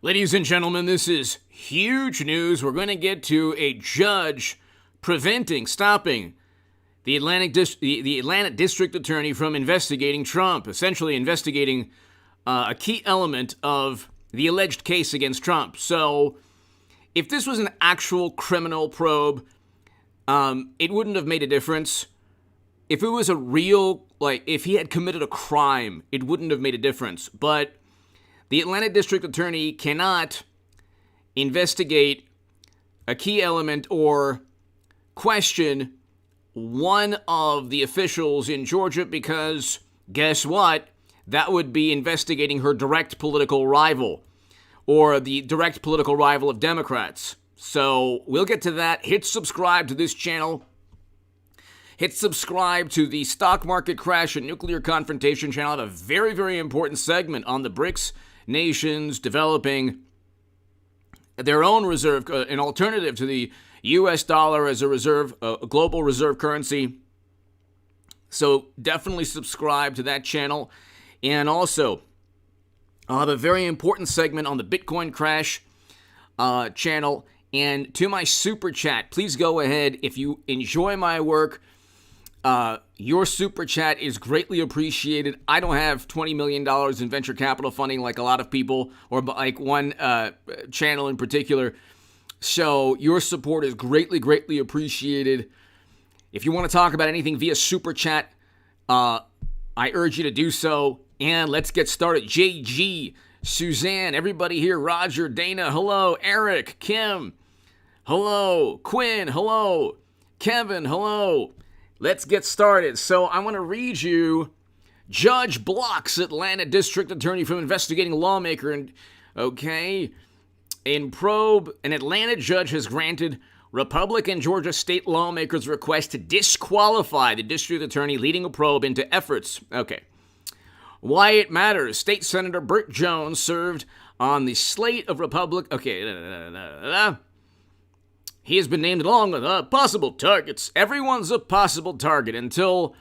Ladies and gentlemen, this is huge news. We're going to get to a judge stopping the Atlanta District Attorney from investigating Trump, essentially investigating a key element of the alleged case against Trump. So, if this was an actual criminal probe, it wouldn't have made a difference. If it was a real, if he had committed a crime, it wouldn't have made a difference. But the Atlanta District Attorney cannot investigate a key element or question one of the officials in Georgia because, guess what? That would be investigating her direct political rival or the direct political rival of Democrats. So we'll get to that. Hit subscribe to this channel. Hit subscribe to the Stock Market Crash and Nuclear Confrontation channel. I have a very, very important segment on the BRICS nations developing their own reserve, an alternative to the U.S. dollar as a global reserve currency. So definitely subscribe to that channel. And also, I'll have a very important segment on the Bitcoin Crash channel. And to my super chat, please go ahead. If you enjoy my work, your super chat is greatly appreciated. I don't have $20 million in venture capital funding like a lot of people, or like one channel in particular. So your support is greatly, greatly appreciated. If you want to talk about anything via super chat, I urge you to do so. And let's get started. JG, Suzanne, everybody here, Roger, Dana, hello, Eric, Kim, hello, Quinn, hello, Kevin, hello. Let's get started. So I want to read you, Judge blocks Atlanta District Attorney from investigating lawmaker. And in probe, an Atlanta judge has granted Republican Georgia state lawmakers' request to disqualify the district attorney leading a probe into efforts. Why it matters. State Senator Burt Jones served on the slate of He has been named along with possible targets. Everyone's a possible target until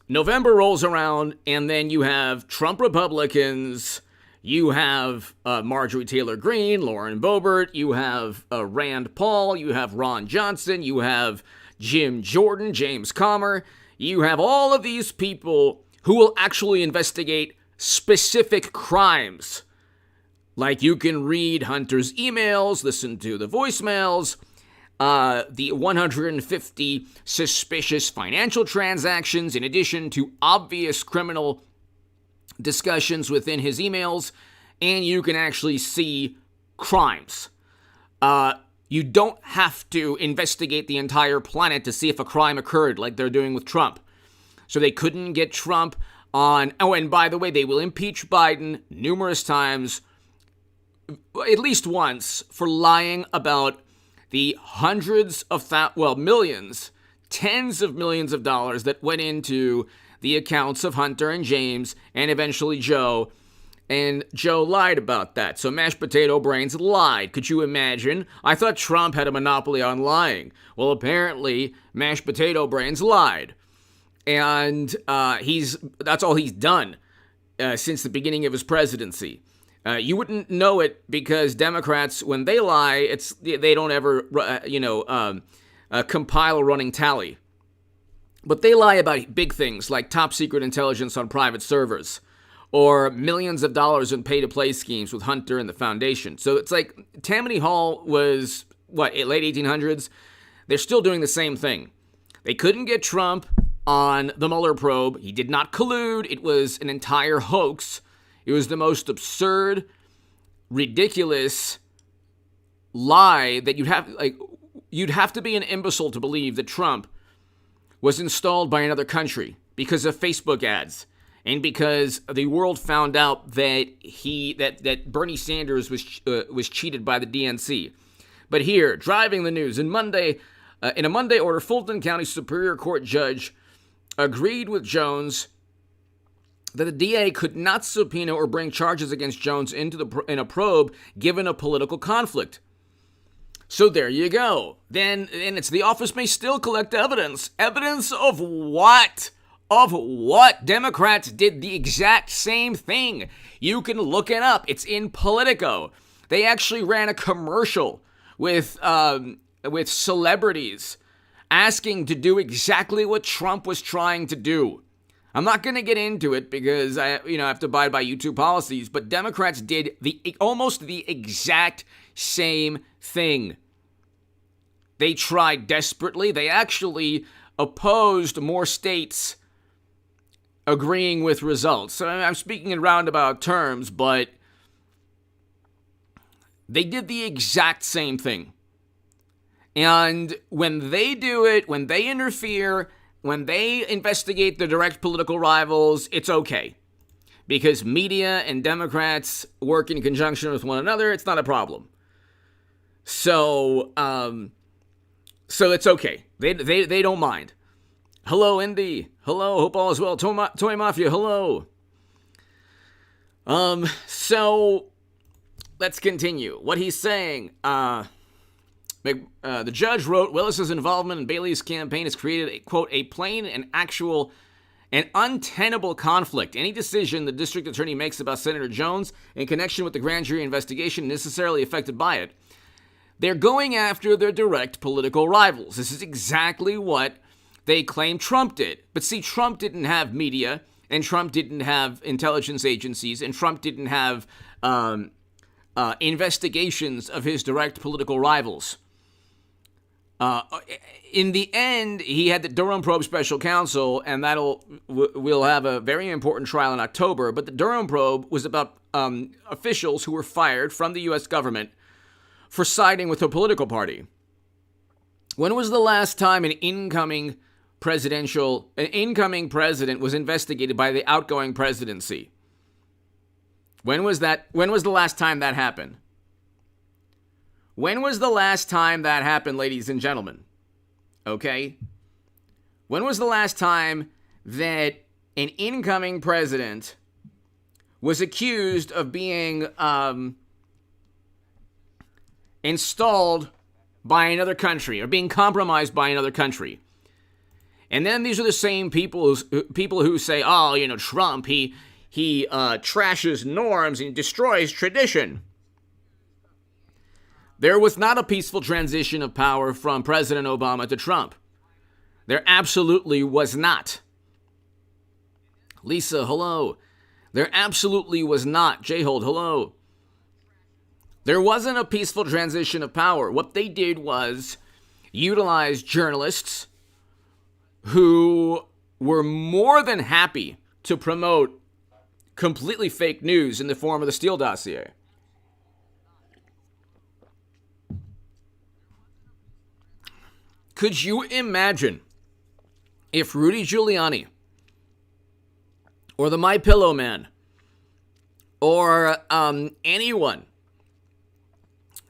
November rolls around, and then you have Trump Republicans, you have Marjorie Taylor Greene, Lauren Boebert, you have Rand Paul, you have Ron Johnson, you have Jim Jordan, James Comer. You have all of these people who will actually investigate specific crimes. Like you can read Hunter's emails, listen to the voicemails, the 150 suspicious financial transactions, in addition to obvious criminal discussions within his emails, and you can actually see crimes. You don't have to investigate the entire planet to see if a crime occurred like they're doing with Trump. So they couldn't get Trump on, and by the way, they will impeach Biden numerous times, at least once, for lying about the millions, tens of millions of dollars that went into the accounts of Hunter and James and eventually Joe. And Joe lied about that. So Mashed Potato Brains lied. Could you imagine? I thought Trump had a monopoly on lying. Well, apparently, Mashed Potato Brains lied. And that's all he's done since the beginning of his presidency. You wouldn't know it because Democrats, when they lie, they don't ever compile a running tally. But they lie about big things like top secret intelligence on private servers or millions of dollars in pay-to-play schemes with Hunter and the foundation. So it's like Tammany Hall was, late 1800s? They're still doing the same thing. They couldn't get Trump on the Mueller probe. He did not collude. It was an entire hoax. It was the most absurd, ridiculous lie that you'd have to be an imbecile to believe that Trump was installed by another country because of Facebook ads and because the world found out that that Bernie Sanders was cheated by the DNC. But here, driving the news, in a Monday order, Fulton County Superior Court judge agreed with Jones that the DA could not subpoena or bring charges against Jones in a probe given a political conflict. So there you go. Then the office may still collect evidence. Evidence of what? Of what? Democrats did the exact same thing. You can look it up. It's in Politico. They actually ran a commercial with celebrities asking to do exactly what Trump was trying to do. I'm not going to get into it because I have to abide by YouTube policies, but Democrats did almost the exact same thing. They tried desperately. They actually opposed more states agreeing with results. So I'm speaking in roundabout terms, but they did the exact same thing. And when they do it, when they interfere, when they investigate the direct political rivals, it's okay. Because media and Democrats work in conjunction with one another, it's not a problem. So it's okay. They don't mind. Hello, Indy. Hello, hope all is well. Toy Mafia, hello. So let's continue. What he's saying, the judge wrote, Willis's involvement in Bailey's campaign has created a, quote, a plain and actual and untenable conflict. Any decision the district attorney makes about Senator Jones in connection with the grand jury investigation is necessarily affected by it. They're going after their direct political rivals. This is exactly what they claim Trump did. But see, Trump didn't have media, and Trump didn't have intelligence agencies, and Trump didn't have investigations of his direct political rivals. In the end, he had the Durham probe special counsel, and we'll have a very important trial in October. But the Durham probe was about officials who were fired from the U.S. government for siding with a political party. When was the last time an incoming president was investigated by the outgoing presidency? When was the last time that happened? When was the last time that happened, ladies and gentlemen? Okay? When was the last time that an incoming president was accused of being installed by another country or being compromised by another country? And then these are the same people who say, oh, Trump, he trashes norms and destroys tradition. There was not a peaceful transition of power from President Obama to Trump. There absolutely was not. Lisa, hello. There absolutely was not. J-Hold, hello. There wasn't a peaceful transition of power. What they did was utilize journalists who were more than happy to promote completely fake news in the form of the Steele dossier. Could you imagine if Rudy Giuliani or the My Pillow Man or anyone,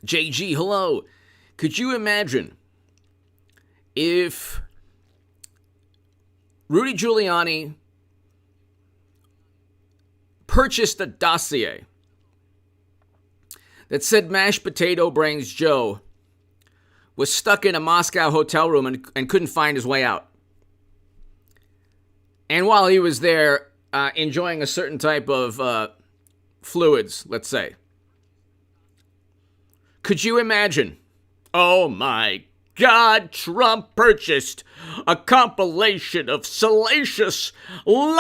JG, hello, could you imagine if Rudy Giuliani purchased a dossier that said Mashed Potato Brains Joe was stuck in a Moscow hotel room and couldn't find his way out? And while he was there enjoying a certain type of fluids, let's say. Could you imagine? Oh my God, Trump purchased a compilation of salacious lies.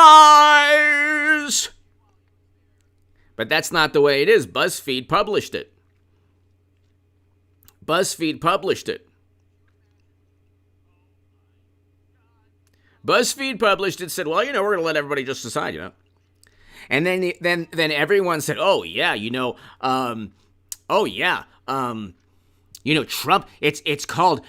But that's not the way it is. BuzzFeed published it. BuzzFeed published it. BuzzFeed published it, said, well, we're going to let everybody just decide, And then everyone said, oh, yeah, Trump, it's called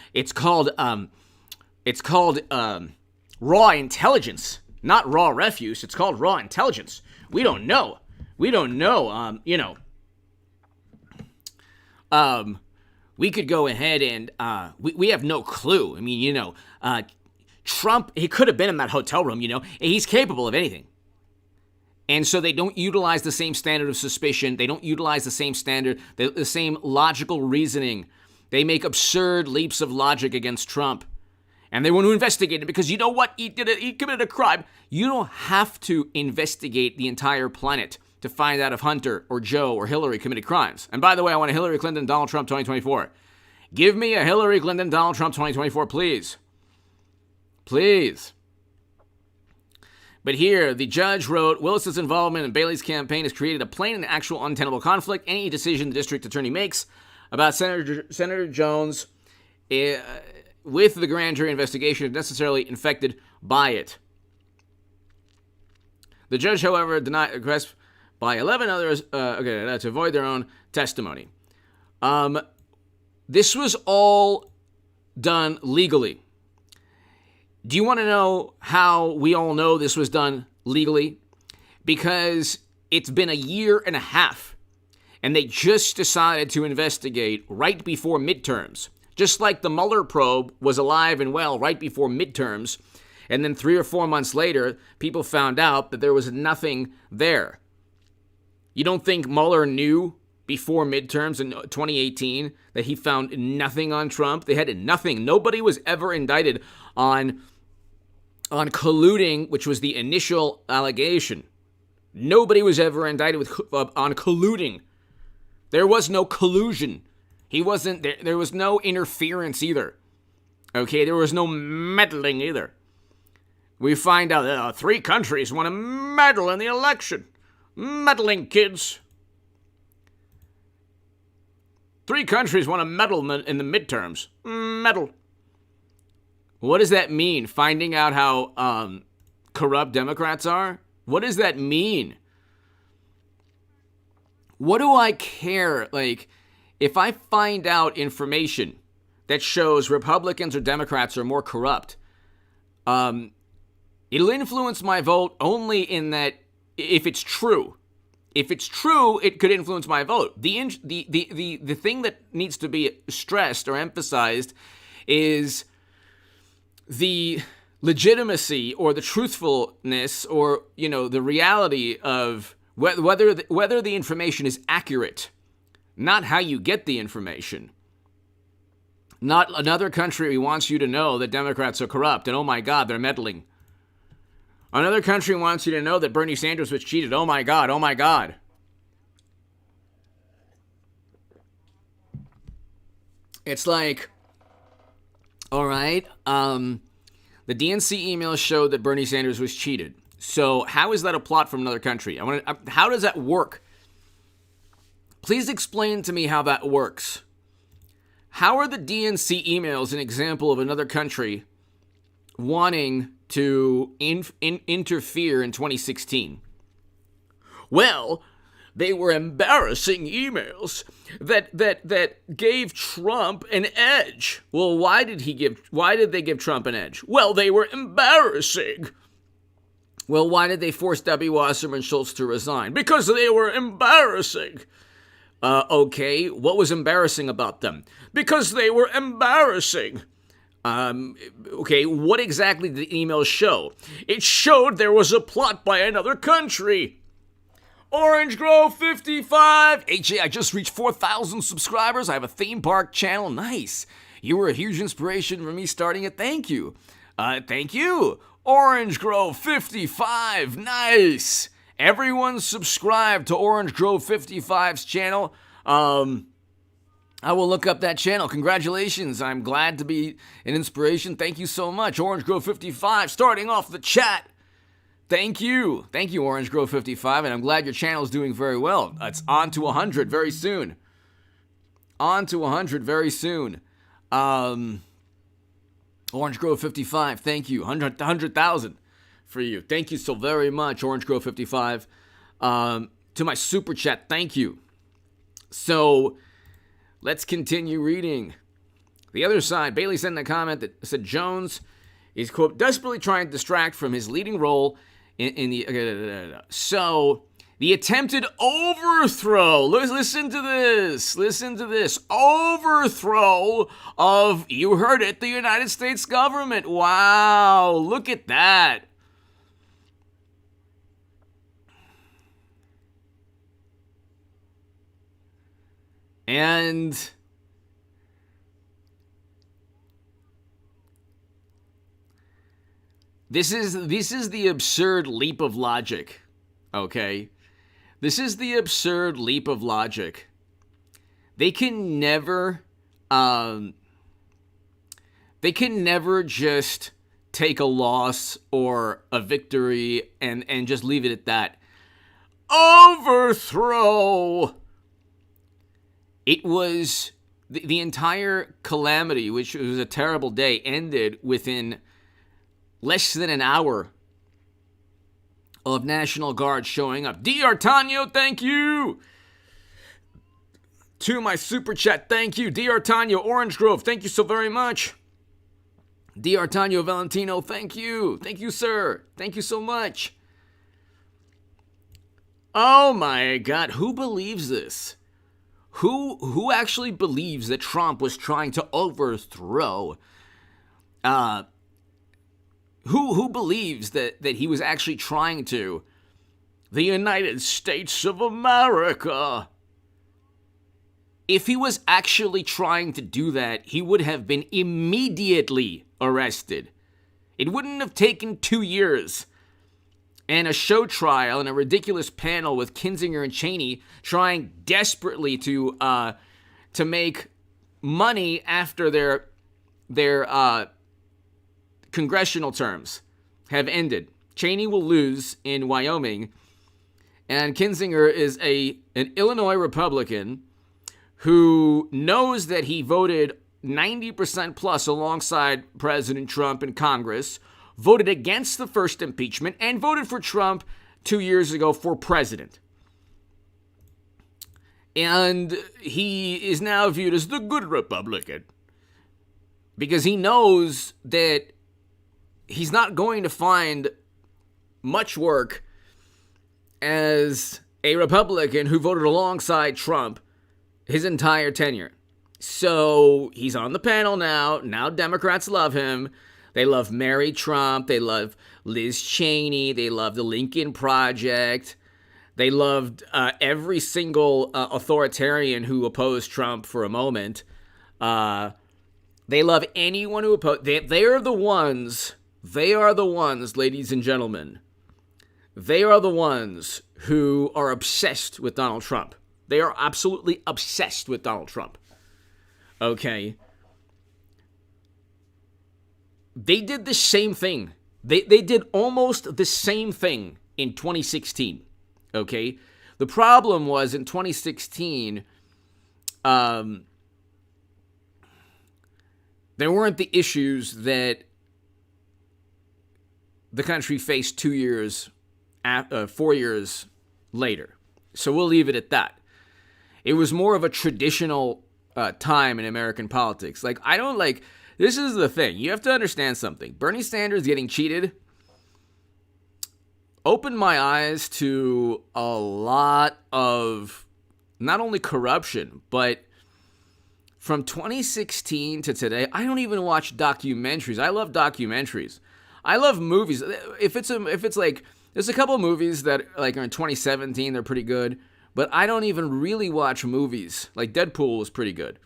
raw intelligence, not raw refuse. It's called raw intelligence. We don't know. We could go ahead and we have no clue. I mean, Trump, he could have been in that hotel room, he's capable of anything. And so they don't utilize the same standard of suspicion. They don't utilize the same standard, the same logical reasoning. They make absurd leaps of logic against Trump. And they want to investigate it because you know what? He committed a crime. You don't have to investigate the entire planet to find out if Hunter or Joe or Hillary committed crimes. And by the way, I want a Hillary Clinton, Donald Trump 2024. Give me a Hillary Clinton, Donald Trump 2024, please. Please. But here, the judge wrote, Willis's involvement in Bailey's campaign has created a plain and actual untenable conflict. Any decision the district attorney makes about Senator Jones with the grand jury investigation is necessarily infected by it. The judge, however, denied a request by 11 others to avoid their own testimony. This was all done legally. Do you want to know how we all know this was done legally? Because it's been a year and a half, and they just decided to investigate right before midterms. Just like the Mueller probe was alive and well right before midterms, and then 3 or 4 months later, people found out that there was nothing there. You don't think Mueller knew before midterms in 2018 that he found nothing on Trump? They had nothing. Nobody was ever indicted on colluding, which was the initial allegation. Nobody was ever indicted on colluding. There was no collusion. He wasn't there. There was no interference either. Okay, there was no meddling either. We find out that 3 countries want to meddle in the election. Meddling, kids. 3 countries want to meddle in the midterms. Meddle. What does that mean? Finding out how corrupt Democrats are? What does that mean? What do I care? Like, if I find out information that shows Republicans or Democrats are more corrupt, it'll influence my vote only in that if it's true. If it's true, it could influence my vote. The thing that needs to be stressed or emphasized is the legitimacy or the truthfulness or, the reality of whether the information is accurate, not how you get the information. Not another country wants you to know that Democrats are corrupt and, oh my God, they're meddling. Another country wants you to know that Bernie Sanders was cheated. Oh my God, oh my God. It's like, all right, the DNC emails showed that Bernie Sanders was cheated. So how is that a plot from another country? How does that work? Please explain to me how that works. How are the DNC emails an example of another country wanting to interfere in 2016? Well, they were embarrassing emails that gave Trump an edge. Well, why did they give Trump an edge? Well, they were embarrassing. Well, why did they force Debbie Wasserman Schultz to resign? Because they were embarrassing. Okay, what was embarrassing about them? Because they were embarrassing. Okay, what exactly did the email show? It showed there was a plot by another country. Orange Grove 55. AJ, I just reached 4,000 subscribers. I have a theme park channel. Nice. You were a huge inspiration for me starting it. Thank you. Thank you. Orange Grove 55. Nice. Everyone subscribe to Orange Grove 55's channel. I will look up that channel. Congratulations. I'm glad to be an inspiration. Thank you so much. Orange Grove 55 starting off the chat. Thank you. Thank you, Orange Grove 55, and I'm glad your channel is doing very well. It's on to 100 very soon. On to 100 very soon. Orange Grove 55, thank you. 100,000 for you. Thank you so very much, Orange Grove 55. To my super chat, thank you. So, let's continue reading. The other side, Bailey sent in a comment that said Jones is, quote, desperately trying to distract from his leading role in the... So, the attempted overthrow, listen to this, overthrow of, you heard it, the United States government. Wow, look at that. And this is the absurd leap of logic, okay? This is the absurd leap of logic. They can never just take a loss or a victory and just leave it at that. Overthrow! It was the entire calamity, which was a terrible day, ended within less than an hour of National Guard showing up. D'Artagnan, thank you! To my super chat, thank you. D'Artagnan, Orange Grove, thank you so very much. D'Artagnan Valentino, thank you. Thank you, sir. Thank you so much. Oh my God, who believes this? Who actually believes that Trump was trying to overthrow? Who believes that he was actually trying to? The United States of America. If he was actually trying to do that, he would have been immediately arrested. It wouldn't have taken 2 years and a show trial and a ridiculous panel with Kinzinger and Cheney trying desperately to make money after their congressional terms have ended. Cheney will lose in Wyoming, and Kinzinger is an Illinois Republican who knows that he voted 90% plus alongside President Trump in Congress, voted against the first impeachment, and voted for Trump 2 years ago for president. And he is now viewed as the good Republican because he knows that he's not going to find much work as a Republican who voted alongside Trump his entire tenure. So he's on the panel now. Now Democrats love him. They love Mary Trump. They love Liz Cheney. They love the Lincoln Project. They loved every single authoritarian who opposed Trump for a moment. They love anyone who opposed. They are the ones, ladies and gentlemen. They are the ones who are obsessed with Donald Trump. They are absolutely obsessed with Donald Trump. Okay. They did the same thing. They did almost the same thing in 2016. Okay. The problem was in 2016, there weren't the issues that the country faced 4 years later. So we'll leave it at that. It was more of a traditional time in American politics. This is the thing. You have to understand something. Bernie Sanders getting cheated opened my eyes to a lot of not only corruption, but from 2016 to today, I don't even watch documentaries. I love documentaries. I love movies. If it's like, there's a couple movies that like are in 2017, they're pretty good. But I don't even really watch movies. Like Deadpool was pretty good.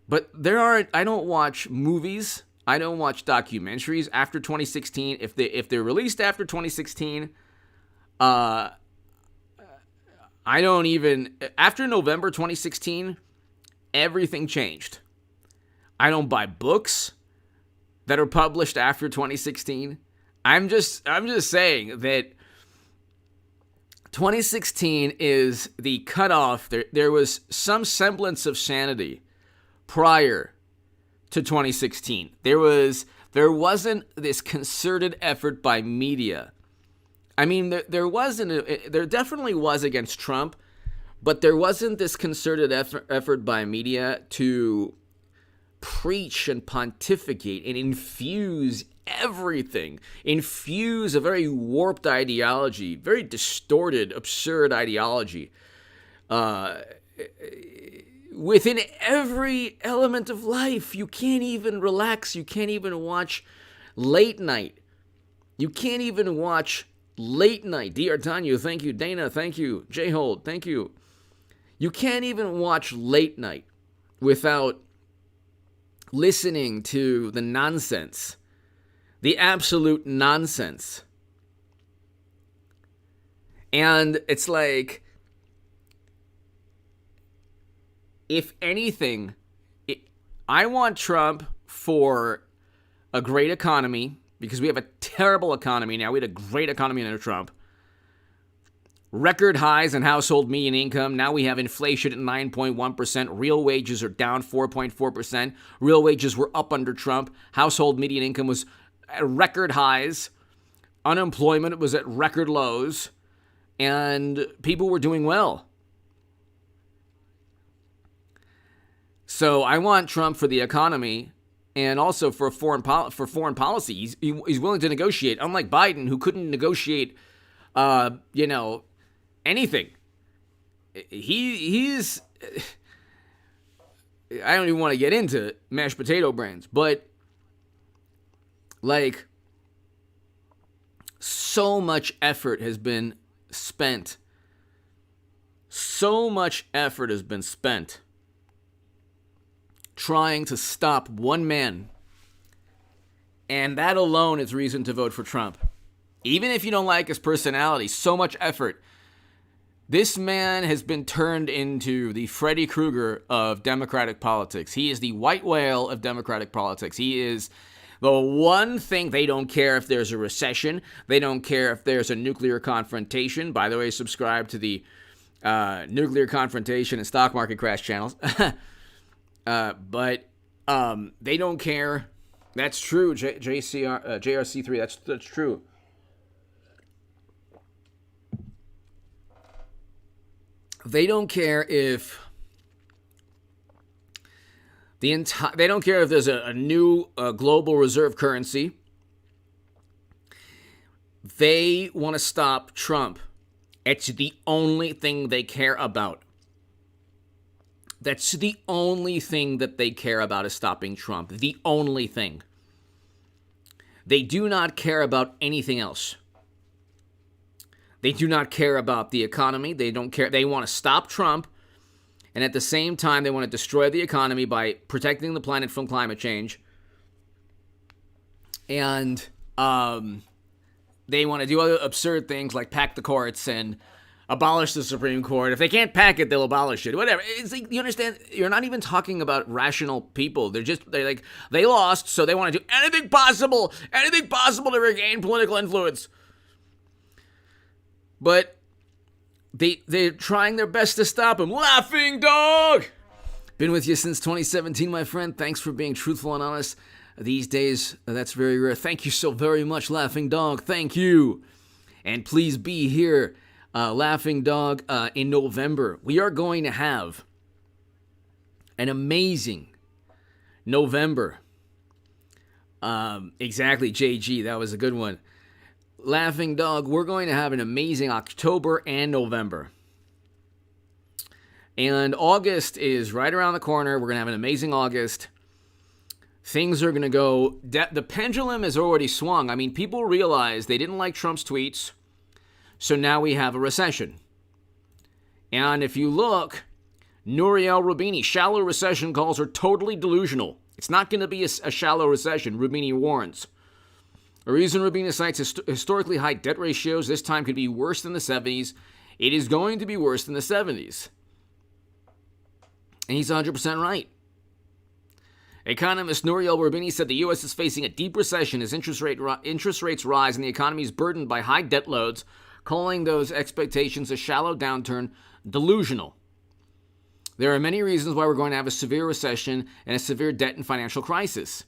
But I don't watch movies. I don't watch documentaries after 2016. If they're released after 2016, I don't even, after November 2016, everything changed. I don't buy books that are published after 2016. I'm just saying that 2016 is the cutoff. There was some semblance of sanity prior to 2016. There wasn't this concerted effort by media. I mean, there definitely was against Trump, but there wasn't this concerted effort by media to preach and pontificate and infuse everything, infuse a very warped ideology, very distorted, absurd ideology within every element of life. You can't even relax. You can't even watch late night. You can't even watch late night. D'Artagnan, thank you. Dana, thank you. J-Hold, thank you. You can't even watch late night without listening to the nonsense. The absolute nonsense. And it's like, if anything, I want Trump for a great economy, because we have a terrible economy now. We had a great economy under Trump. Record highs in household median income. Now we have inflation at 9.1%. Real wages are down 4.4%. Real wages were up under Trump. Household median income was at record highs. Unemployment was at record lows. And people were doing well. So I want Trump for the economy and also for foreign policy. He's willing to negotiate, unlike Biden, who couldn't negotiate, anything. He's. I don't even want to get into mashed potato brains, but like, so much effort has been spent. So much effort has been spent trying to stop one man. And that alone is reason to vote for Trump. Even if you don't like his personality, so much effort. This man has been turned into the Freddy Krueger of Democratic politics. He is the white whale of Democratic politics. He is the one thing. They don't care if there's a recession. They don't care if there's a nuclear confrontation. By the way, subscribe to the nuclear confrontation and stock market crash channels. But they don't care. That's true, JRC3. That's true. They don't care if they don't care if there's a new global reserve currency. They want to stop Trump. It's the only thing they care about. That's the only thing that they care about, is stopping Trump. The only thing. They do not care about anything else. They do not care about the economy. They don't care. They want to stop Trump. And at the same time, they want to destroy the economy by protecting the planet from climate change. And they want to do other absurd things like pack the courts and abolish the Supreme Court. If they can't pack it, they'll abolish it. Whatever. It's like, you understand? You're not even talking about rational people. They lost, so they want to do anything possible to regain political influence. But they're trying their best to stop him. Laughing dog! Been with you since 2017, my friend. Thanks for being truthful and honest. These days, that's very rare. Thank you so very much, Laughing Dog. Thank you. And please be here, Laughing Dog, in November. We are going to have an amazing November. Exactly, JG. That was a good one. Laughing Dog, we're going to have an amazing October and November. And August is right around the corner. We're going to have an amazing August. Things are going to go... The pendulum has already swung. I mean, people realize they didn't like Trump's tweets, so now we have a recession. And if you look, Nouriel Roubini, shallow recession calls are totally delusional. It's not going to be a shallow recession, Roubini warns. The reason Roubini cites historically high debt ratios this time could be worse than the 70s. It is going to be worse than the 70s. And he's 100% right. Economist Nouriel Roubini said the U.S. is facing a deep recession as interest rates rise and the economy is burdened by high debt loads, calling those expectations a shallow downturn delusional. There are many reasons why we're going to have a severe recession and a severe debt and financial crisis.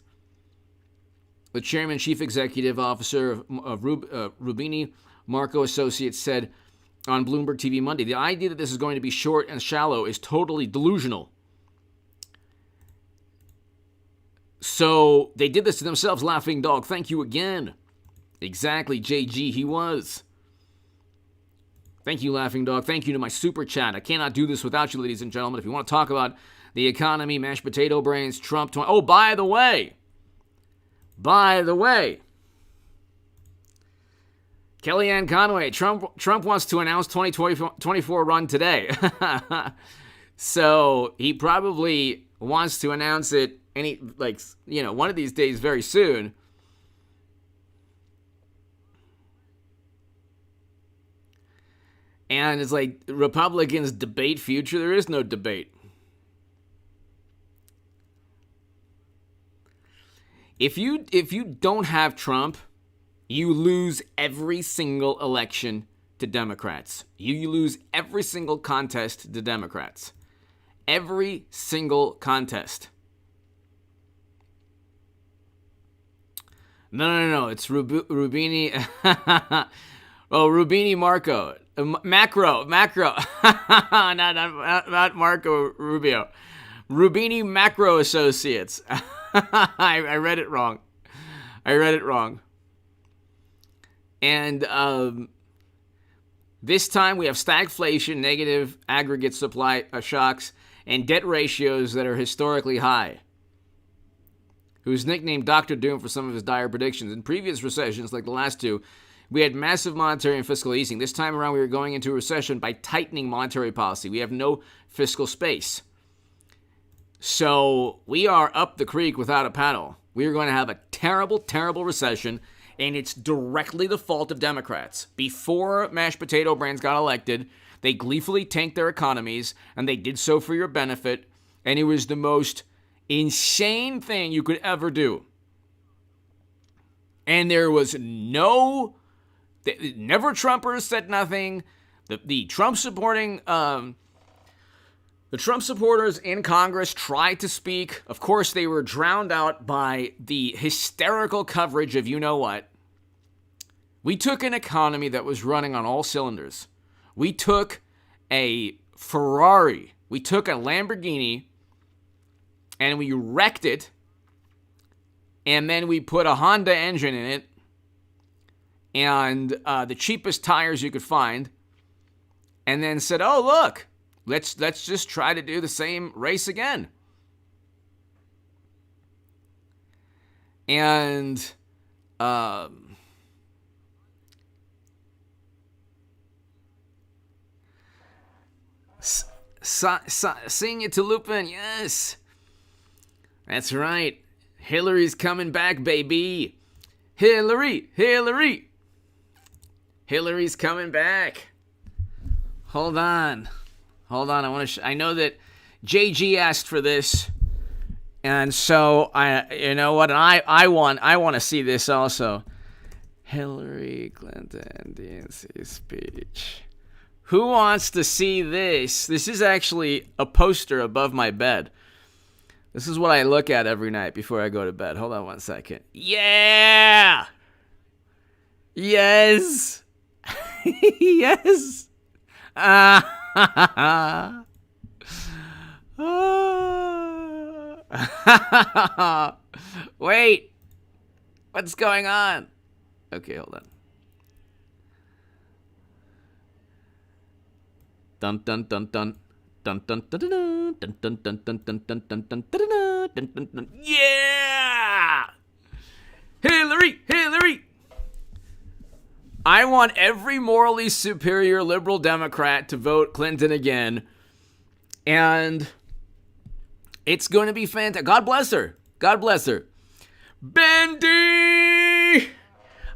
The chairman and chief executive officer of Roubini Marco Associates said on Bloomberg TV Monday, the idea that this is going to be short and shallow is totally delusional. So they did this to themselves, Laughing Dog. Thank you again. Exactly, JG, he was. Thank you, Laughing Dog. Thank you to my super chat. I cannot do this without you, ladies and gentlemen. If you want to talk about the economy, mashed potato brains, Trump... Oh, by the way, Kellyanne Conway, Trump wants to announce 2024 run today. So he probably wants to announce it one of these days very soon. And it's like Republicans debate future. There is no debate. If you don't have Trump, you lose every single election to Democrats. You lose every single contest to Democrats. Every single contest. No. It's Rubini. Oh, Rubini Marco. Macro. not Marco Rubio. Rubini Macro Associates. I read it wrong. And this time we have stagflation, negative aggregate supply shocks, and debt ratios that are historically high. Who's nicknamed Dr. Doom for some of his dire predictions. In previous recessions, like the last two, we had massive monetary and fiscal easing. This time around, we were going into a recession by tightening monetary policy. We have no fiscal space. So we are up the creek without a paddle. We are going to have a terrible, terrible recession, and it's directly the fault of Democrats. Before mashed potato brands got elected, they gleefully tanked their economies, and they did so for your benefit, and it was the most insane thing you could ever do. And there was never Trumpers said nothing. The Trump supporting the Trump supporters in Congress tried to speak. Of course, they were drowned out by the hysterical coverage of you know what. We took an economy that was running on all cylinders. We took a Ferrari. We took a Lamborghini and we wrecked it. And then we put a Honda engine in it and the cheapest tires you could find. And then said, oh, look. Let's just try to do the same race again. And sing it to Lupin, yes. That's right. Hillary's coming back, baby. Hillary. Hillary's coming back. Hold on. I know that JG asked for this, and so I want to see this also. Hillary Clinton DNC speech. Who wants to see this? This is actually a poster above my bed. This is what I look at every night before I go to bed. Hold on one second. Yeah. Yes. Yes. Wait. What's going on? Okay, hold on. Dun dun dun dun. Dun dun dun dun dun dun dun dun dun dun dun dun dun dun dun. Yeah! Hillary! I want every morally superior liberal Democrat to vote Clinton again. And it's going to be fantastic. God bless her. Bendy!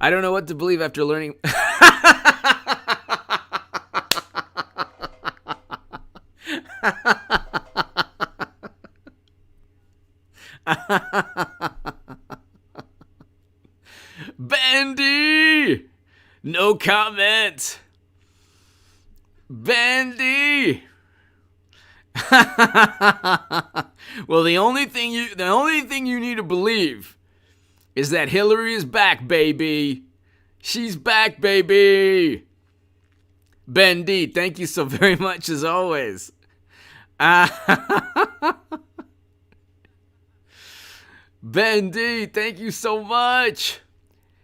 I don't know what to believe after learning. Bendy! No comment. Bendy! Well, the only thing you need to believe is that Hillary is back, baby. She's back, baby. Bendy, thank you so very much as always. Bendy, thank you so much.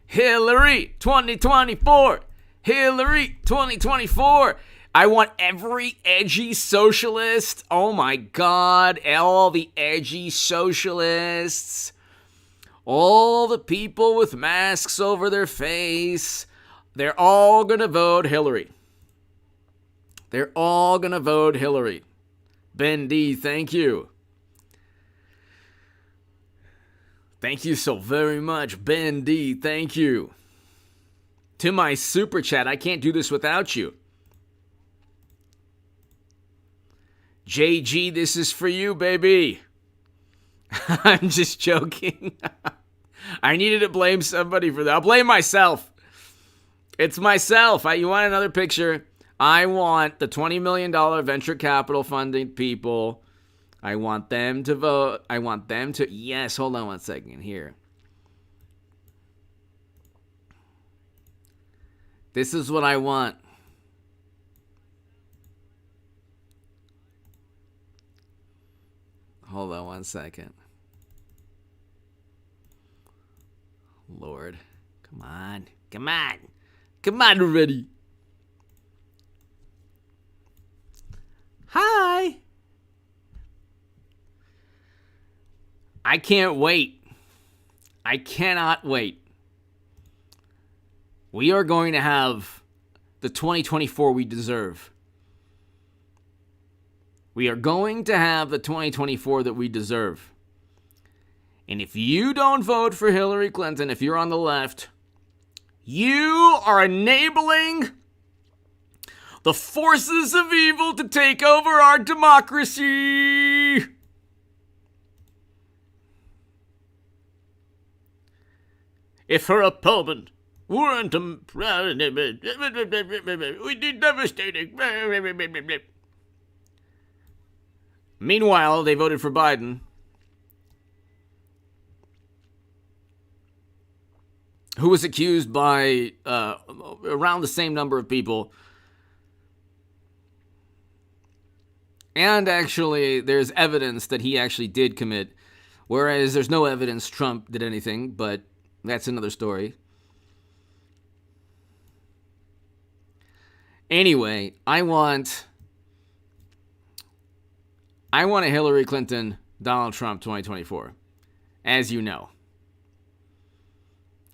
Hillary 2024. Hillary 2024. I want every edgy socialist. Oh my God. All the edgy socialists. All the people with masks over their face. They're all going to vote Hillary. They're all going to vote Hillary. Ben D, thank you. Thank you so very much, Ben D. Thank you. To my super chat, I can't do this without you. JG, this is for you, baby. I'm just joking. I needed to blame somebody for that. I'll blame myself. It's myself. You want another picture? I want the $20 million venture capital funding people. I want them to vote. I want them to... Yes, hold on one second here. This is what I want. Hold on one second. Lord. Come on. Come on. Come on already. Hi. I can't wait. I cannot wait. We are going to have the 2024 we deserve. We are going to have the 2024 that we deserve. And if you don't vote for Hillary Clinton, if you're on the left, you are enabling the forces of evil to take over our democracy. If her opponent weren't we did devastating. Meanwhile, they voted for Biden, who was accused by around the same number of people. And actually, there's evidence that he actually did commit, whereas there's no evidence Trump did anything, but that's another story. Anyway, I want a Hillary Clinton, Donald Trump 2024, as you know.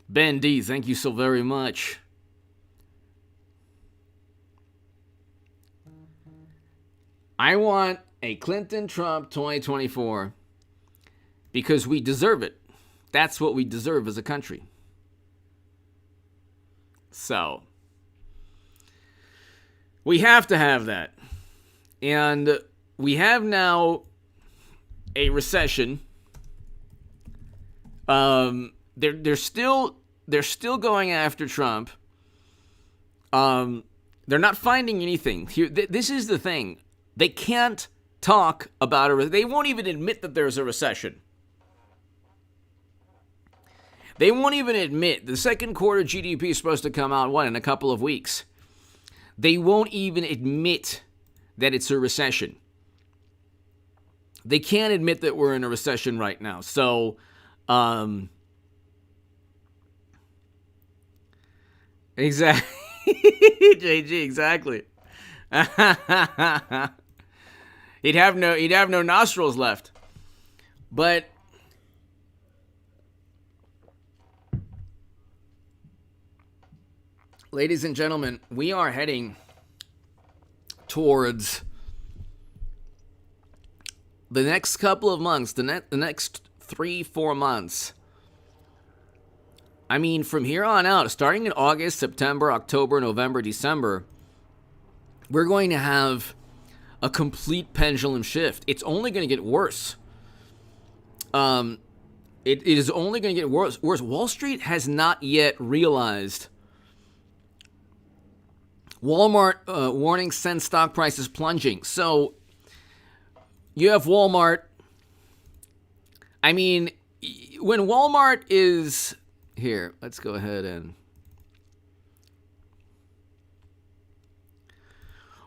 Ben D, thank you so very much. I want a Clinton-Trump 2024 because we deserve it. That's what we deserve as a country. So, we have to have that. And we have now a recession. They're still going after Trump. They're not finding anything. Here, this is the thing. They can't talk about they won't even admit that there's a recession. They won't even admit the second quarter GDP is supposed to come out, in a couple of weeks. They won't even admit that it's a recession. They can't admit that we're in a recession right now. So, exactly. JG, exactly. He'd have no nostrils left. But ladies and gentlemen, we are heading towards the next couple of months, the next 3-4 months. I mean, from here on out, starting in August, September, October, November, December, we're going to have a complete pendulum shift. It's only going to get worse. It is only going to get worse. Wall Street has not yet realized. Walmart warning sends stock prices plunging. So you have Walmart. I mean, when Walmart is here, let's go ahead and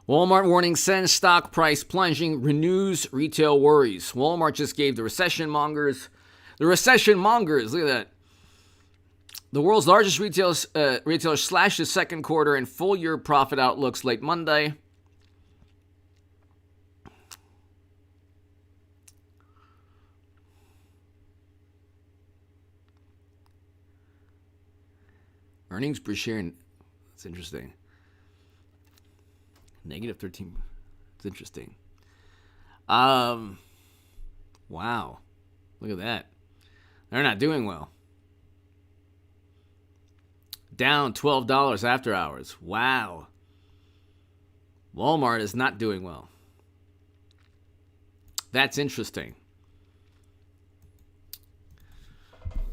Walmart warning sends stock price plunging, renews retail worries. Walmart just gave the recession mongers, look at that. The world's largest retailer slashes second quarter and full year profit outlooks late Monday. Earnings per share, that's interesting. Negative 13. It's interesting. Wow. Look at that. They're not doing well. Down $12 after hours. Wow. Walmart is not doing well. That's interesting.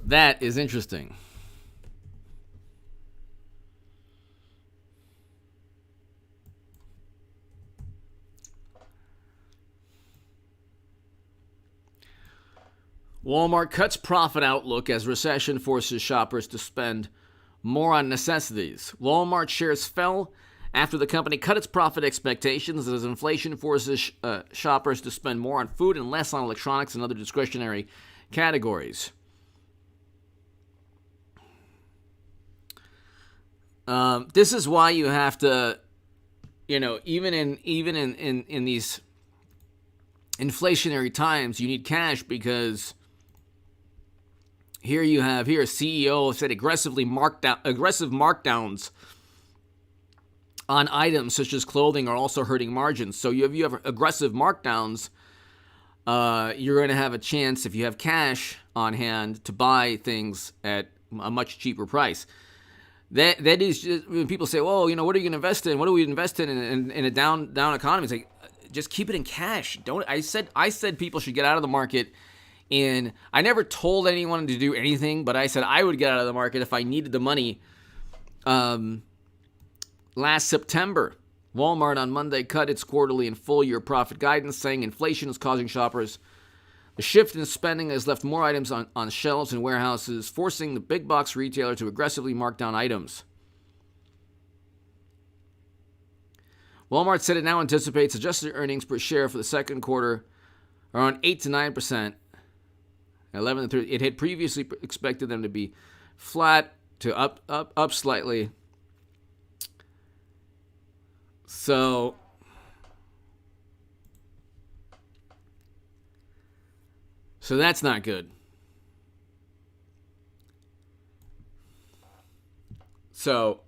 That is interesting. Walmart cuts profit outlook as recession forces shoppers to spend more on necessities. Walmart shares fell after the company cut its profit expectations as inflation forces shoppers to spend more on food and less on electronics and other discretionary categories. This is why you have to, even in these inflationary times, you need cash, because here CEO said aggressive markdowns on items such as clothing are also hurting margins. So if you have aggressive markdowns, you're going to have a chance, if you have cash on hand, to buy things at a much cheaper price. That is just, when people say, "Well, what are you going to invest in? What do we invest in a down economy?" It's like, just keep it in cash. I said people should get out of the market. And I never told anyone to do anything, but I said I would get out of the market if I needed the money. Last September, Walmart on Monday cut its quarterly and full-year profit guidance, saying inflation is causing shoppers. The shift in spending has left more items on shelves and warehouses, forcing the big box retailer to aggressively mark down items. Walmart said it now anticipates adjusted earnings per share for the second quarter around 8 to 9%. 11 to 30. It had previously expected them to be flat to up slightly. So that's not good. So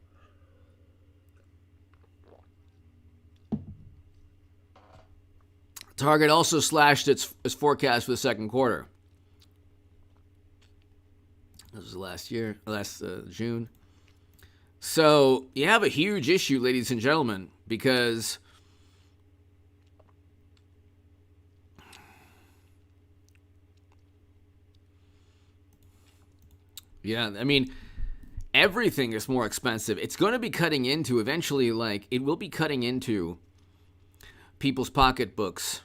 Target also slashed its forecast for the second quarter. This was last June. So you have a huge issue, ladies and gentlemen, because everything is more expensive. It's going to be cutting into, eventually, it will be cutting into people's pocketbooks.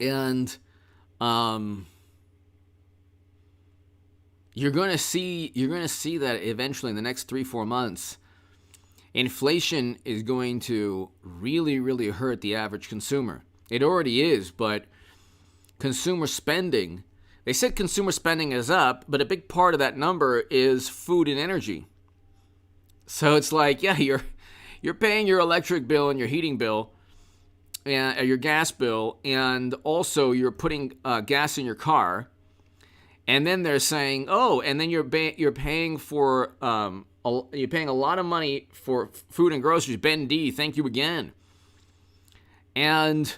And you're going to see that eventually in the next 3-4 months, inflation is going to really, really hurt the average consumer. It already is, but consumer spending, they said consumer spending is up, but a big part of that number is food and energy. So it's like, yeah, you're paying your electric bill and your heating bill and your gas bill, and also you're putting gas in your car. And then they're saying, and then you're paying for you're paying a lot of money for food and groceries. Ben D, thank you again. And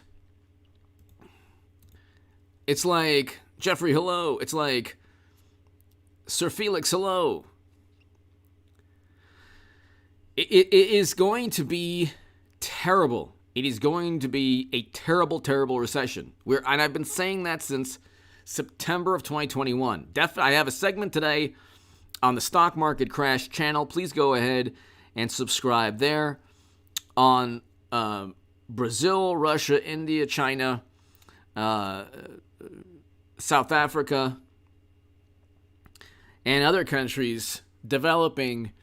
it's like, Jeffrey, hello. It's like, Sir Felix, hello. It is going to be terrible. It is going to be a terrible, terrible recession. And I've been saying that since September of 2021. I have a segment today on the Stock Market Crash channel. Please go ahead and subscribe there on Brazil, Russia, India, China, South Africa, and other countries developing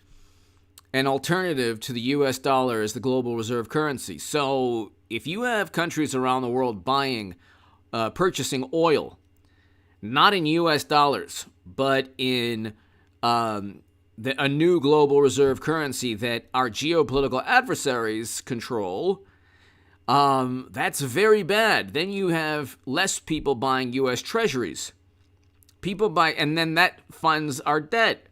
an alternative to the U.S. dollar as the global reserve currency. So if you have countries around the world purchasing oil, not in U.S. dollars, but in a new global reserve currency that our geopolitical adversaries control, that's very bad. Then you have less people buying U.S. treasuries. And then that funds our debt.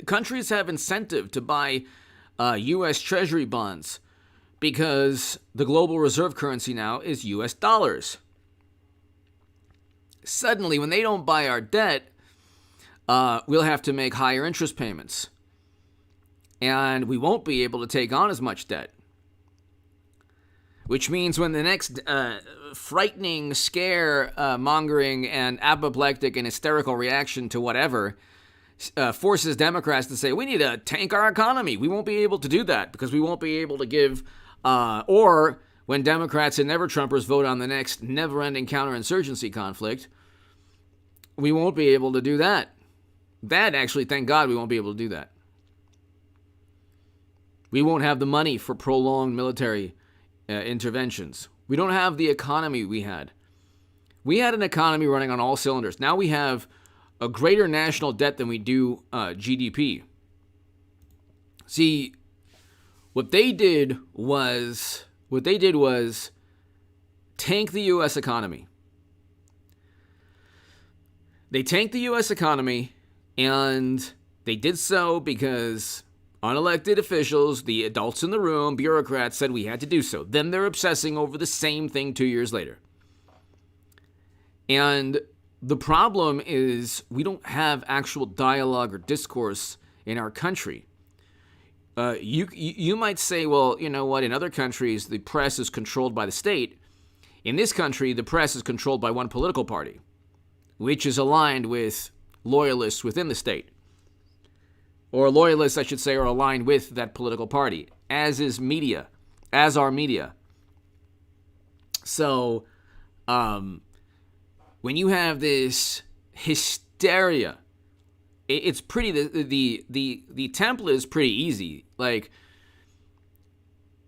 Countries have incentive to buy U.S. treasury bonds because the global reserve currency now is U.S. dollars. Suddenly, when they don't buy our debt, we'll have to make higher interest payments. And we won't be able to take on as much debt. which means when the next frightening, scare mongering, and apoplectic and hysterical reaction to whatever forces Democrats to say, we need to tank our economy, we won't be able to do that because we won't be able to give, or when Democrats and never-Trumpers vote on the next never-ending counterinsurgency conflict, we won't be able to do that. That, actually, thank God we won't be able to do that. We won't have the money for prolonged military interventions. We don't have the economy we had. We had an economy running on all cylinders. Now we have a greater national debt than we do GDP. See, what they did was tank the U.S. economy. They tanked the U.S. economy, and they did so because unelected officials, the adults in the room, bureaucrats, said we had to do so. Then they're obsessing over the same thing 2 years later. And the problem is we don't have actual dialogue or discourse in our country. You might say, well, you know what, in other countries, the press is controlled by the state. In this country, the press is controlled by one political party, which is aligned with loyalists within the state. Or loyalists, I should say, are aligned with that political party, as is media, as are media. So, when you have this hysteria, it's pretty, the template is pretty easy. Like,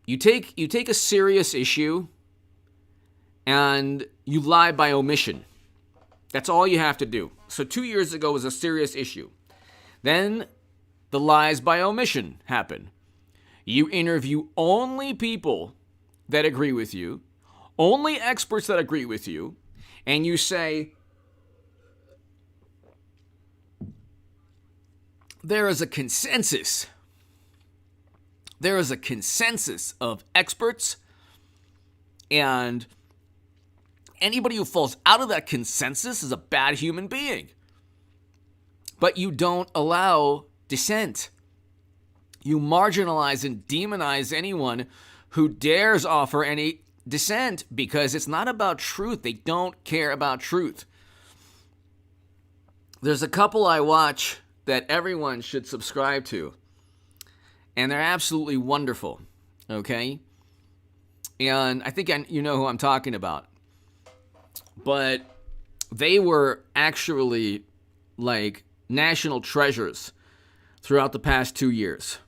you take a serious issue and you lie by omission. That's all you have to do. So 2 years ago was a serious issue. Then the lies by omission happen. You interview only people that agree with you, only experts that agree with you, and you say, there is a consensus. There is a consensus of experts, and anybody who falls out of that consensus is a bad human being. But you don't allow dissent. You marginalize and demonize anyone who dares offer any dissent because it's not about truth. They don't care about truth. There's a couple I watch that everyone should subscribe to, and they're absolutely wonderful, okay? And I think you know who I'm talking about. But they were actually like national treasures throughout the past 2 years.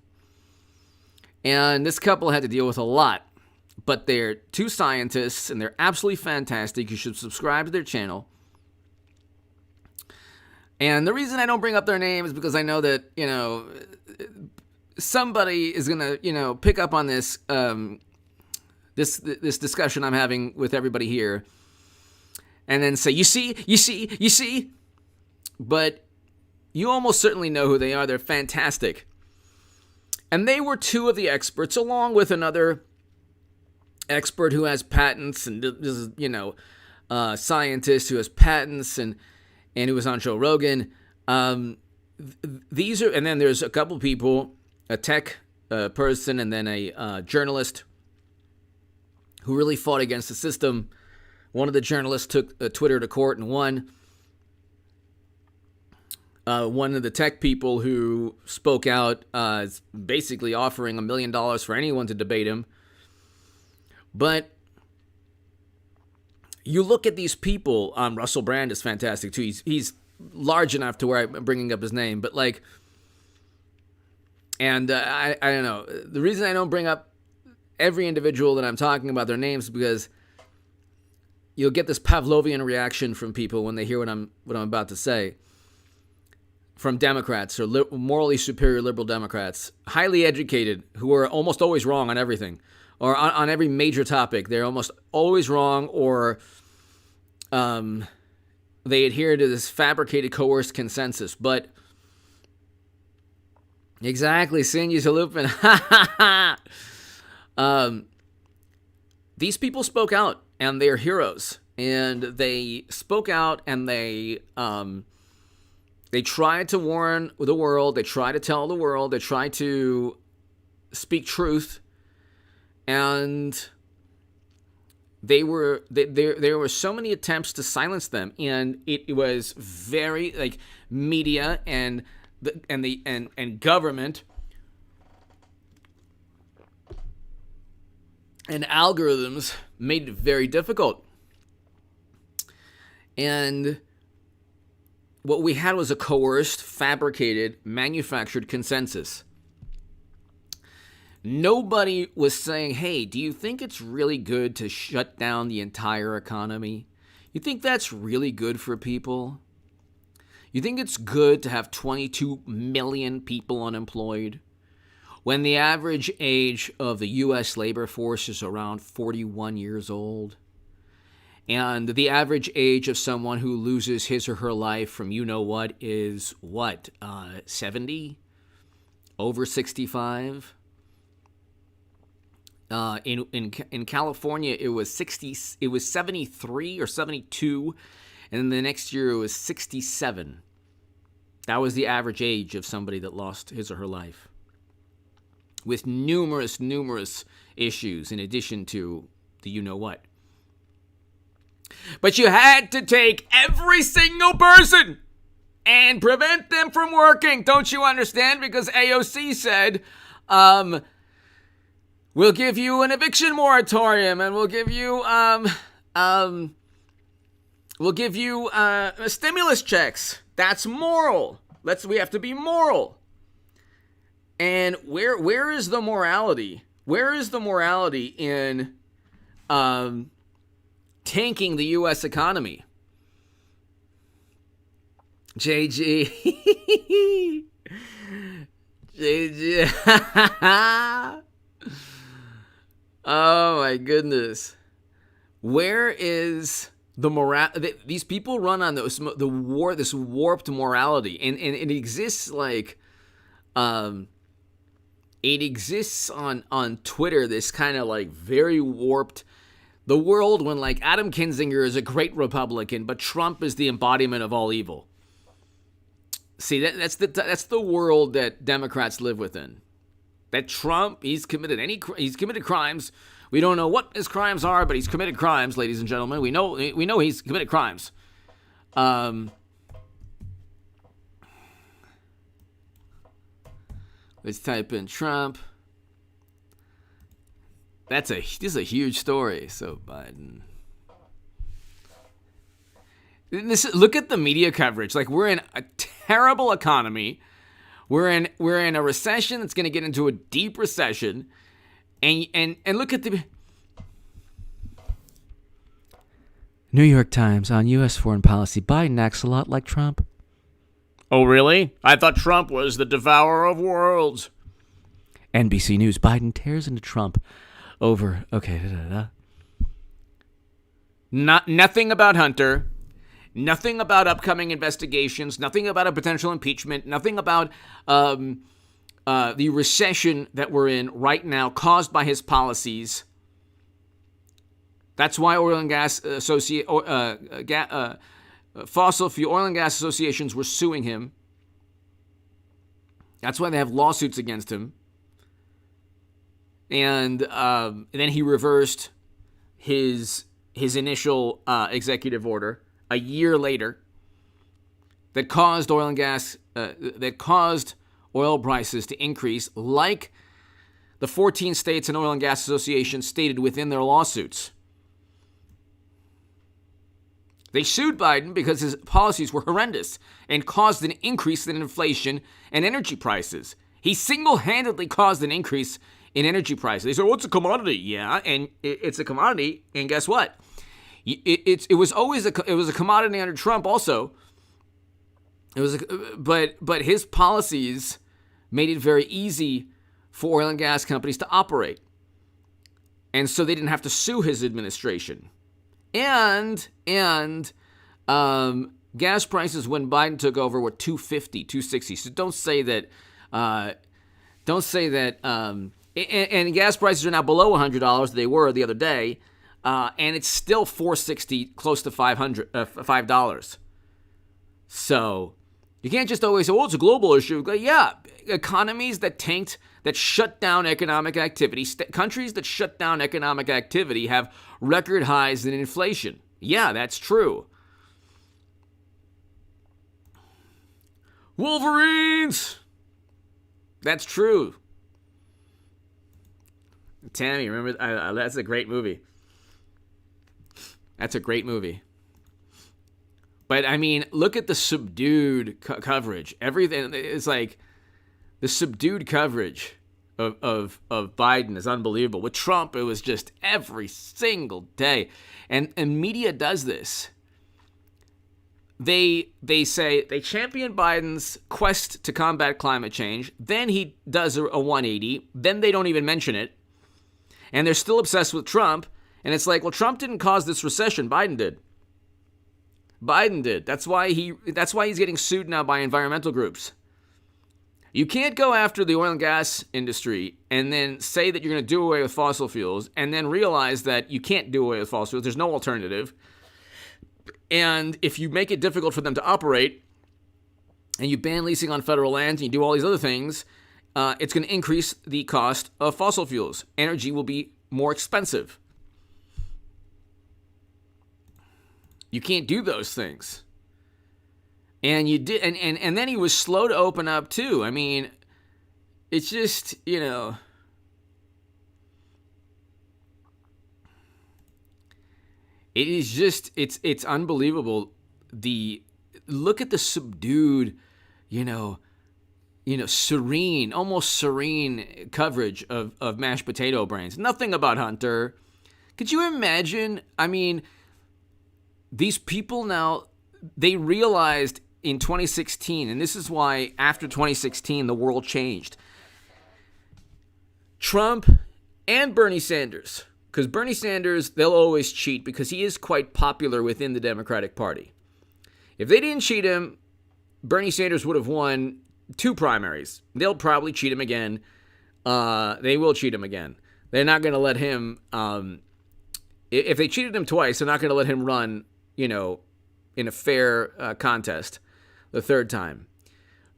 And this couple had to deal with a lot. But they're two scientists, and they're absolutely fantastic. You should subscribe to their channel. And the reason I don't bring up their name is because I know that, you know, somebody is going to, you know, pick up on this this discussion I'm having with everybody here and then say, you see. But you almost certainly know who they are. They're fantastic. And they were two of the experts, along with another expert who has patents, and this is, you know, scientist who has patents and who was on Joe Rogan. These are, and then there's a couple people, a tech person, and then a journalist who really fought against the system. One of the journalists took Twitter to court and won. One of the tech people who spoke out is basically offering $1 million for anyone to debate him. But you look at these people. Russell Brand is fantastic too. He's large enough to where I'm bringing up his name. But like, and I don't know. The reason I don't bring up every individual that I'm talking about their names is because you'll get this Pavlovian reaction from people when they hear what I'm about to say. From Democrats or morally superior liberal Democrats, highly educated, who are almost always wrong on everything, or on every major topic. They're almost always wrong, or they adhere to this fabricated, coerced consensus. But exactly, Sinji Lupin. These people spoke out, and they're heroes. And they spoke out, and they tried to warn the world. They tried to tell the world. They tried to speak truth. And there were so many attempts to silence them, and it was very like media and government and algorithms made it very difficult. And what we had was a coerced, fabricated, manufactured consensus. Nobody was saying, hey, do you think it's really good to shut down the entire economy? You think that's really good for people? You think it's good to have 22 million people unemployed when the average age of the U.S. labor force is around 41 years old? And the average age of someone who loses his or her life from you-know-what is, 70? Over 65? In California, it was 73 or 72, and then the next year it was 67. That was the average age of somebody that lost his or her life, with numerous issues in addition to the you-know-what. But you had to take every single person and prevent them from working. Don't you understand? Because AOC said, we'll give you an eviction moratorium, and we'll give you stimulus checks. That's moral. We have to be moral. And where is the morality? Where is the morality in tanking the U.S. economy? JG. JG. Oh my goodness. Where is the moral? These people run on this warped morality, and it exists like, it exists on Twitter. This kind of like very warped. The world when like Adam Kinzinger is a great Republican, but Trump is the embodiment of all evil. See, that's the world that Democrats live within. That Trump, he's committed crimes. We don't know what his crimes are, but he's committed crimes, ladies and gentlemen. We know he's committed crimes. Let's type in Trump. This is a huge story. So Biden. Look at the media coverage. Like, we're in a terrible economy. We're in a recession that's going to get into a deep recession, and look at the New York Times on U.S. foreign policy. Biden acts a lot like Trump. Oh, really? I thought Trump was the devourer of worlds. NBC News. Biden tears into Trump over. Okay. Nothing about Hunter. Nothing about upcoming investigations, nothing about a potential impeachment, nothing about the recession that we're in right now caused by his policies. That's why oil and gas fossil fuel oil and gas associations were suing him. That's why they have lawsuits against him. And then he reversed his initial executive order a year later that caused oil prices to increase, like the 14 states and oil and gas associations stated within their lawsuits. They sued Biden because his policies were horrendous and caused an increase in inflation and energy prices. He single-handedly caused an increase in energy prices. They said, well, it's a commodity. Yeah, and it's a commodity, and guess what? It was a commodity under Trump also. But his policies made it very easy for oil and gas companies to operate, and so they didn't have to sue his administration. And gas prices when Biden took over were $2.50, $2.60. So don't say that. And gas prices are now below $100. They were the other day. And it's still $4.60, close to $5. So you can't just always say, "Oh, it's a global issue." Yeah, economies that tanked that shut down economic activity, countries that shut down economic activity have record highs in inflation. Yeah, that's true. Wolverines! That's true. Tammy, remember, that's a great movie. That's a great movie. But, I mean, look at the subdued coverage. Everything is like the subdued coverage of Biden is unbelievable. With Trump, it was just every single day. And media does this. They say they champion Biden's quest to combat climate change. Then he does a 180. Then they don't even mention it. And they're still obsessed with Trump. And it's like, well, Trump didn't cause this recession. Biden did. Biden did. That's why he's getting sued now by environmental groups. You can't go after the oil and gas industry and then say that you're going to do away with fossil fuels and then realize that you can't do away with fossil fuels. There's no alternative. And if you make it difficult for them to operate and you ban leasing on federal lands and you do all these other things, it's going to increase the cost of fossil fuels. Energy will be more expensive. You can't do those things. And you did, and then he was slow to open up too. I mean, it's just, you know, it is just, it's unbelievable. Look at the subdued, serene, almost serene coverage of mashed potato brains. Nothing about Hunter. Could you imagine? I mean, these people now, they realized in 2016, and this is why after 2016 the world changed. Trump and Bernie Sanders, because Bernie Sanders, they'll always cheat because he is quite popular within the Democratic Party. If they didn't cheat him, Bernie Sanders would have won 2 primaries. They'll probably cheat him again. They will cheat him again. They're not going to let him, if they cheated him twice, they're not going to let him run, in a fair contest the third time.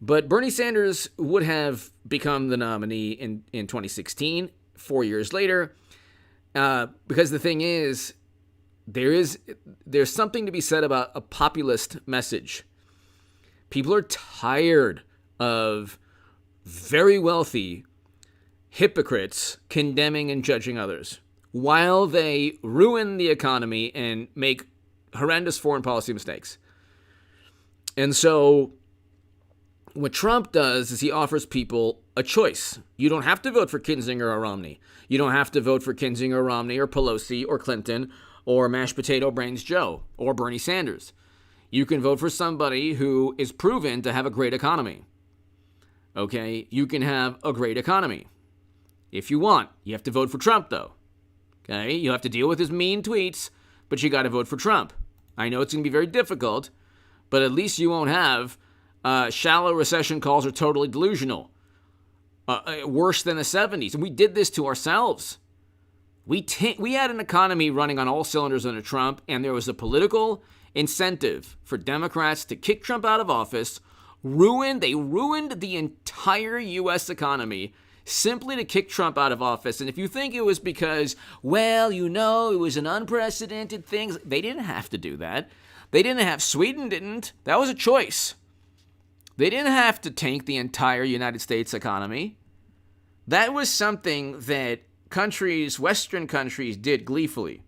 But Bernie Sanders would have become the nominee in 2016, 4 years later, because the thing is, there's something to be said about a populist message. People are tired of very wealthy hypocrites condemning and judging others while they ruin the economy and make horrendous foreign policy mistakes. And so what Trump does is he offers people a choice. You don't have to vote for Kinzinger or Romney. You don't have to vote for Kinzinger or Romney or Pelosi or Clinton or mashed potato brains Joe or Bernie Sanders. You can vote for somebody who is proven to have a great economy. Okay? You can have a great economy. If you want. You have to vote for Trump, though. Okay? You have to deal with his mean tweets, but you got to vote for Trump. I know it's going to be very difficult, but at least you won't have shallow recession calls are totally delusional. Worse than the 70s. And we did this to ourselves. We had an economy running on all cylinders under Trump, and there was a political incentive for Democrats to kick Trump out of office. They ruined the entire U.S. economy simply to kick Trump out of office. And if you think it was because, it was an unprecedented thing, they didn't have to do that. Sweden didn't. That was a choice. They didn't have to tank the entire United States economy. That was something that Western countries did gleefully.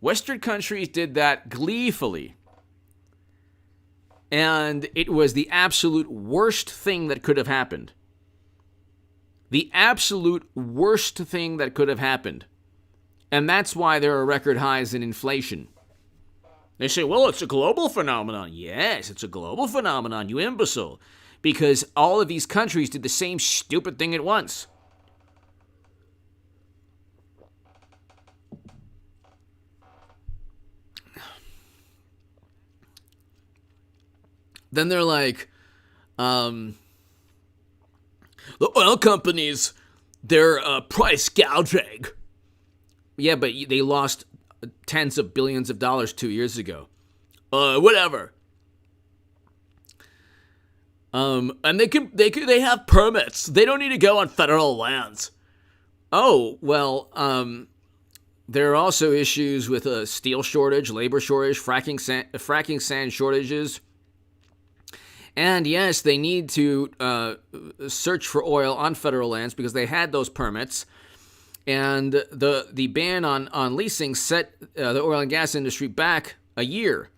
Western countries did that gleefully. And it was the absolute worst thing that could have happened. The absolute worst thing that could have happened. And that's why there are record highs in inflation. They say, well, it's a global phenomenon. Yes, it's a global phenomenon, you imbecile. Because all of these countries did the same stupid thing at once. Then they're like, the oil companies, they're price gouging. Yeah, but they lost tens of billions of dollars 2 years ago. Whatever. And they have permits. They don't need to go on federal lands. Oh, well, there are also issues with a steel shortage, labor shortage, fracking sand shortages. And yes, they need to search for oil on federal lands because they had those permits. And the ban on leasing set the oil and gas industry back a year.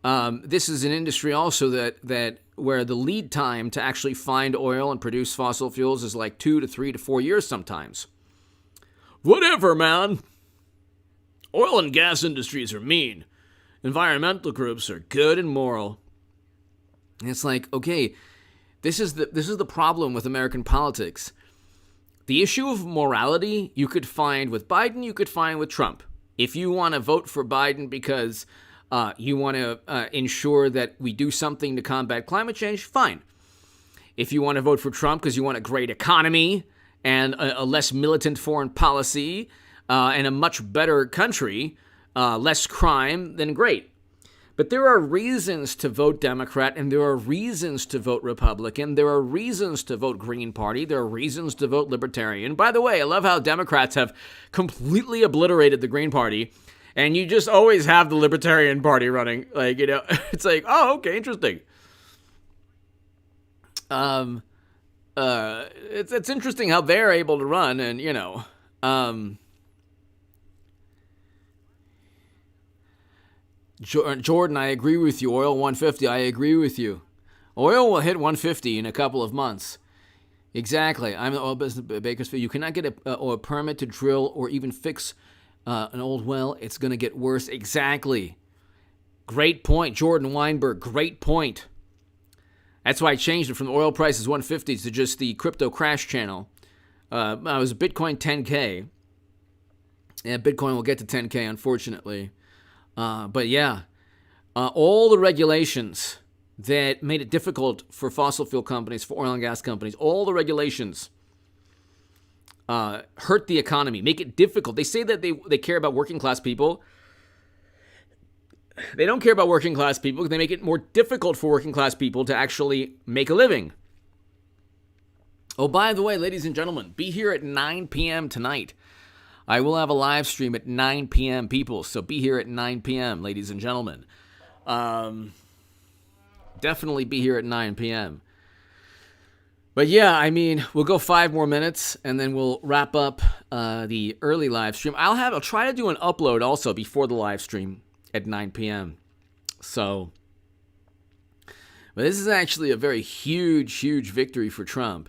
This is an industry also that where the lead time to actually find oil and produce fossil fuels is like 2 to 3 to 4 years sometimes. Whatever, man. Oil and gas industries are mean. Environmental groups are good and moral. And it's like, okay, this is the problem with American politics. The issue of morality you could find with Biden, you could find with Trump. If you want to vote for Biden because you want to ensure that we do something to combat climate change, fine. If you want to vote for Trump because you want a great economy and a less militant foreign policy and a much better country, less crime, then great. But there are reasons to vote Democrat, and there are reasons to vote Republican. There are reasons to vote Green Party. There are reasons to vote Libertarian. By the way, I love how Democrats have completely obliterated the Green Party, and you just always have the Libertarian Party running. Like, you know, it's like, oh, okay, interesting. It's interesting how they're able to run, and, you know, Jordan, I agree with you. Oil 150, I agree with you. Oil will hit 150 in a couple of months. Exactly. I'm the oil business Bakersfield. You cannot get a permit to drill or even fix an old well. It's going to get worse. Exactly. Great point, Jordan Weinberg. Great point. That's why I changed it from the oil prices 150s to just the crypto crash channel. I was Bitcoin 10K. Yeah, Bitcoin will get to 10K, unfortunately. But yeah, all the regulations that made it difficult for fossil fuel companies, for oil and gas companies, all the regulations hurt the economy, make it difficult. They say that they care about working class people. They don't care about working class people because they make it more difficult for working class people to actually make a living. Oh, by the way, ladies and gentlemen, be here at 9 p.m. tonight. I will have a live stream at 9 p.m., people, so be here at 9 p.m., ladies and gentlemen. Definitely be here at 9 p.m. But yeah, I mean, we'll go 5 more minutes, and then we'll wrap up the early live stream. I'll try to do an upload also before the live stream at 9 p.m. So, but this is actually a very huge victory for Trump,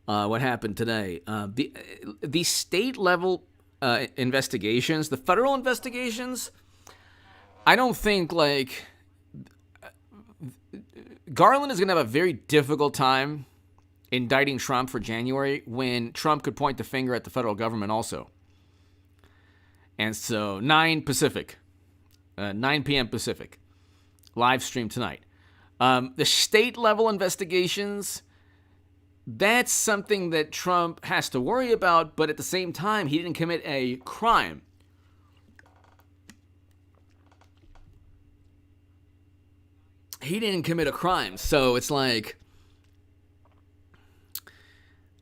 what happened today. The state-level investigations, the federal investigations, I don't think, like, Garland is going to have a very difficult time indicting Trump for January when Trump could point the finger at the federal government also. And so 9 Pacific, 9 p.m. Pacific, live stream tonight. The state level investigations, that's something that Trump has to worry about, but at the same time, he didn't commit a crime. He didn't commit a crime, so it's like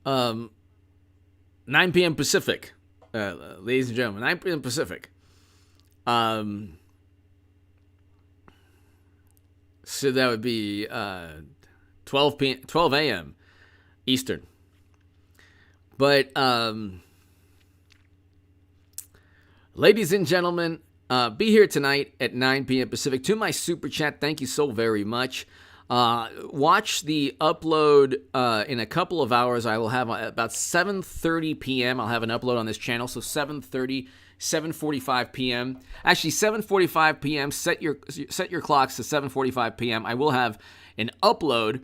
9 p.m. Pacific, ladies and gentlemen, 9 p.m. Pacific. So that would be 12 a.m. Eastern. But, ladies and gentlemen, be here tonight at 9 p.m. Pacific. To my super chat, thank you so very much. Watch the upload in a couple of hours. I will have about 7:30 p.m. I'll have an upload on this channel. So 7:45 p.m. Actually, 7:45 p.m. Set your clocks to 7:45 p.m. I will have an upload,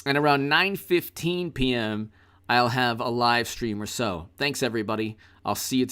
and around 9:15 p.m. I'll have a live stream or so. Thanks, everybody. I'll see you